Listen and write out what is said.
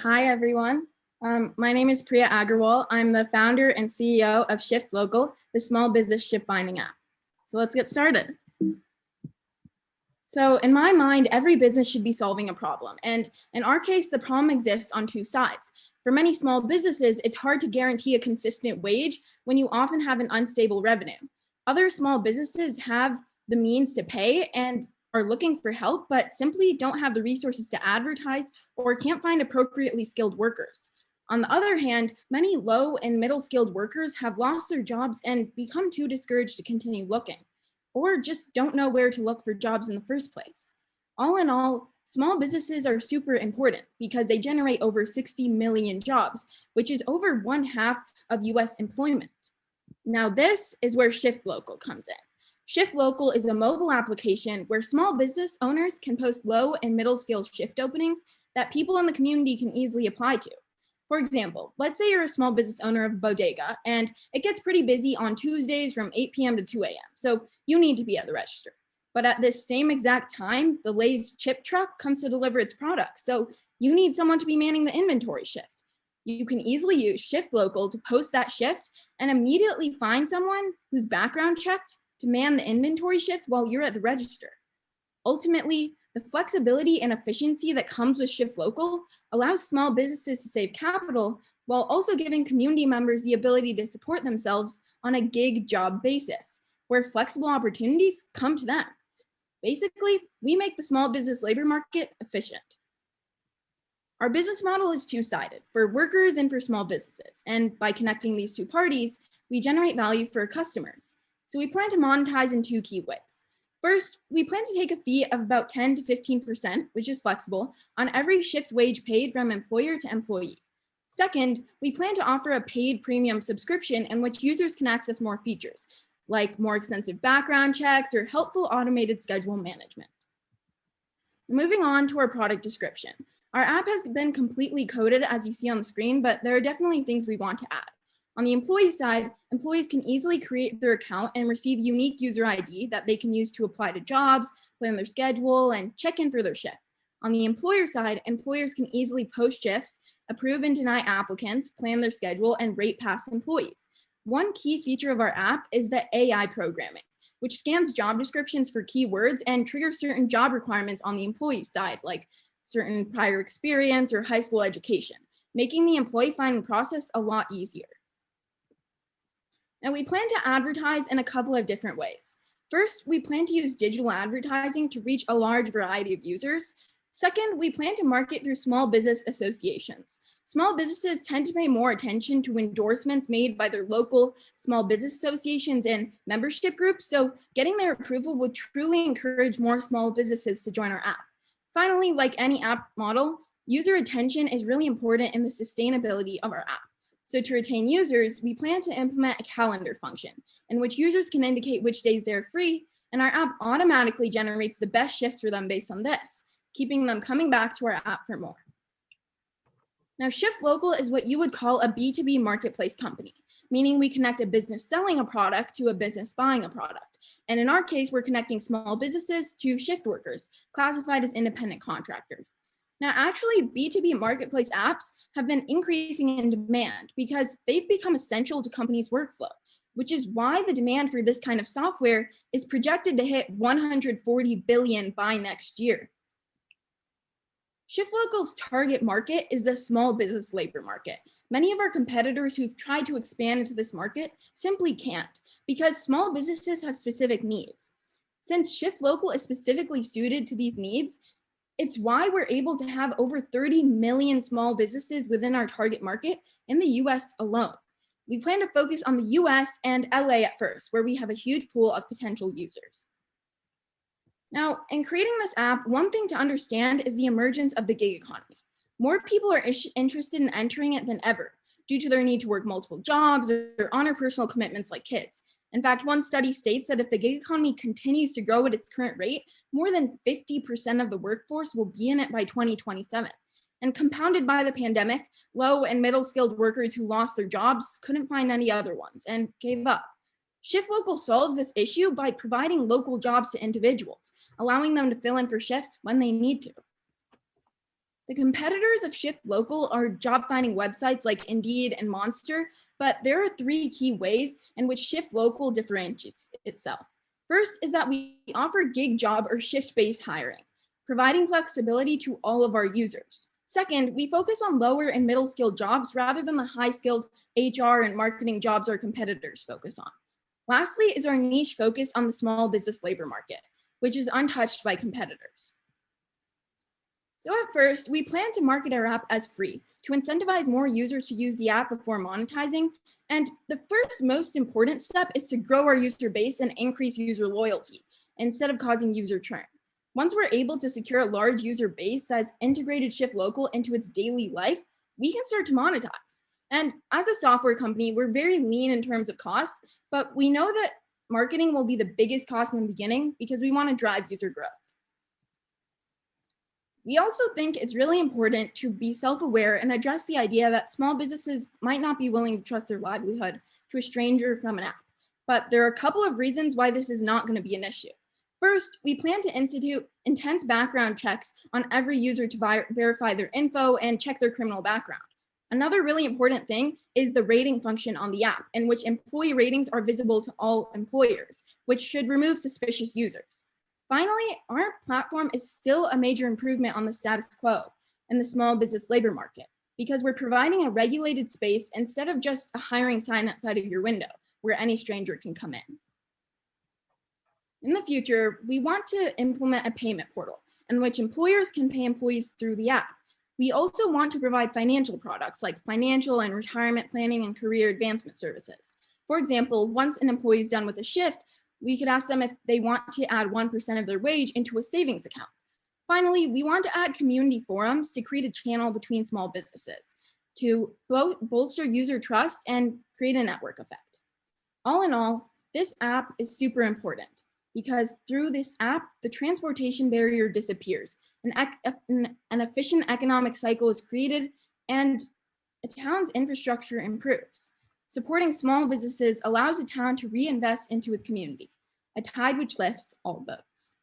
Hi, everyone. My name is Priya Agrawal. I'm the founder and CEO of ShiftLocal, the small business ship finding app. So let's get started. So in my mind, every business should be solving a problem. And in our case, the problem exists on two sides. For many small businesses, it's hard to guarantee a consistent wage when you often have an unstable revenue. Other small businesses have the means to pay and are looking for help, but simply don't have the resources to advertise or can't find appropriately skilled workers. On the other hand, many low and middle skilled workers have lost their jobs and become too discouraged to continue looking, or just don't know where to look for jobs in the first place. All in all, small businesses are super important because they generate over 60 million jobs, which is over 1/2 of US employment. Now, this is where ShiftLocal comes in. ShiftLocal is a mobile application where small business owners can post low and middle skill shift openings that people in the community can easily apply to. For example, let's say you're a small business owner of a bodega and it gets pretty busy on Tuesdays from 8 p.m. to 2 a.m. So you need to be at the register. But at this same exact time, the Lay's chip truck comes to deliver its products. So you need someone to be manning the inventory shift. You can easily use ShiftLocal to post that shift and immediately find someone who's background checked to man the inventory shift while you're at the register. Ultimately, the flexibility and efficiency that comes with ShiftLocal allows small businesses to save capital while also giving community members the ability to support themselves on a gig job basis, where flexible opportunities come to them. Basically, we make the small business labor market efficient. Our business model is two-sided, for workers and for small businesses. And by connecting these two parties, we generate value for customers. So we plan to monetize in two key ways. First, we plan to take a fee of about 10 to 15%, which is flexible, on every shift wage paid from employer to employee. Second, we plan to offer a paid premium subscription in which users can access more features, like more extensive background checks or helpful automated schedule management. Moving on to our product description. Our app has been completely coded as you see on the screen, but there are definitely things we want to add. On the employee side, employees can easily create their account and receive unique user ID that they can use to apply to jobs, plan their schedule, and check in for their shift. On the employer side, employers can easily post shifts, approve and deny applicants, plan their schedule, and rate past employees. One key feature of our app is the AI programming, which scans job descriptions for keywords and triggers certain job requirements on the employee side, like certain prior experience or high school education, making the employee finding process a lot easier. Now, we plan to advertise in a couple of different ways. First, we plan to use digital advertising to reach a large variety of users. Second, we plan to market through small business associations. Small businesses tend to pay more attention to endorsements made by their local small business associations and membership groups, so getting their approval would truly encourage more small businesses to join our app. Finally, like any app model, user attention is really important in the sustainability of our app. So to retain users, we plan to implement a calendar function in which users can indicate which days they're free, and our app automatically generates the best shifts for them based on this, keeping them coming back to our app for more. Now, ShiftLocal is what you would call a B2B marketplace company, meaning we connect a business selling a product to a business buying a product. And in our case, we're connecting small businesses to shift workers, classified as independent contractors. Now, actually, B2B marketplace apps have been increasing in demand because they've become essential to companies' workflow, which is why the demand for this kind of software is projected to hit 140 billion by next year. ShiftLocal's target market is the small business labor market. Many of our competitors who've tried to expand into this market simply can't because small businesses have specific needs. Since ShiftLocal is specifically suited to these needs, it's why we're able to have over 30 million small businesses within our target market in the US alone. We plan to focus on the US and LA at first, where we have a huge pool of potential users. Now, in creating this app, one thing to understand is the emergence of the gig economy. More people are interested in entering it than ever due to their need to work multiple jobs or honor personal commitments like kids. In fact, one study states that if the gig economy continues to grow at its current rate, more than 50% of the workforce will be in it by 2027. And compounded by the pandemic, low and middle skilled workers who lost their jobs couldn't find any other ones and gave up. ShiftLocal solves this issue by providing local jobs to individuals, allowing them to fill in for shifts when they need to. The competitors of ShiftLocal are job finding websites like Indeed and Monster, but there are three key ways in which ShiftLocal differentiates itself. First is that we offer gig job or shift-based hiring, providing flexibility to all of our users. Second, we focus on lower and middle skilled jobs rather than the high skilled HR and marketing jobs our competitors focus on. Lastly is our niche focus on the small business labor market, which is untouched by competitors. So at first, we plan to market our app as free to incentivize more users to use the app before monetizing. And the first most important step is to grow our user base and increase user loyalty instead of causing user churn. Once we're able to secure a large user base that's integrated ShiftLocal into its daily life, we can start to monetize. And as a software company, we're very lean in terms of costs, but we know that marketing will be the biggest cost in the beginning because we want to drive user growth. We also think it's really important to be self-aware and address the idea that small businesses might not be willing to trust their livelihood to a stranger from an app. But there are a couple of reasons why this is not going to be an issue. First, we plan to institute intense background checks on every user to verify their info and check their criminal background. Another really important thing is the rating function on the app, in which employee ratings are visible to all employers, which should remove suspicious users. Finally, our platform is still a major improvement on the status quo in the small business labor market because we're providing a regulated space instead of just a hiring sign outside of your window where any stranger can come in. In the future, we want to implement a payment portal in which employers can pay employees through the app. We also want to provide financial products like financial and retirement planning and career advancement services. For example, once an employee is done with a shift, we could ask them if they want to add 1% of their wage into a savings account. Finally, we want to add community forums to create a channel between small businesses to both bolster user trust and create a network effect. All in all, this app is super important because through this app, the transportation barrier disappears, an efficient economic cycle is created, and a town's infrastructure improves. Supporting small businesses allows a town to reinvest into its community, a tide which lifts all boats.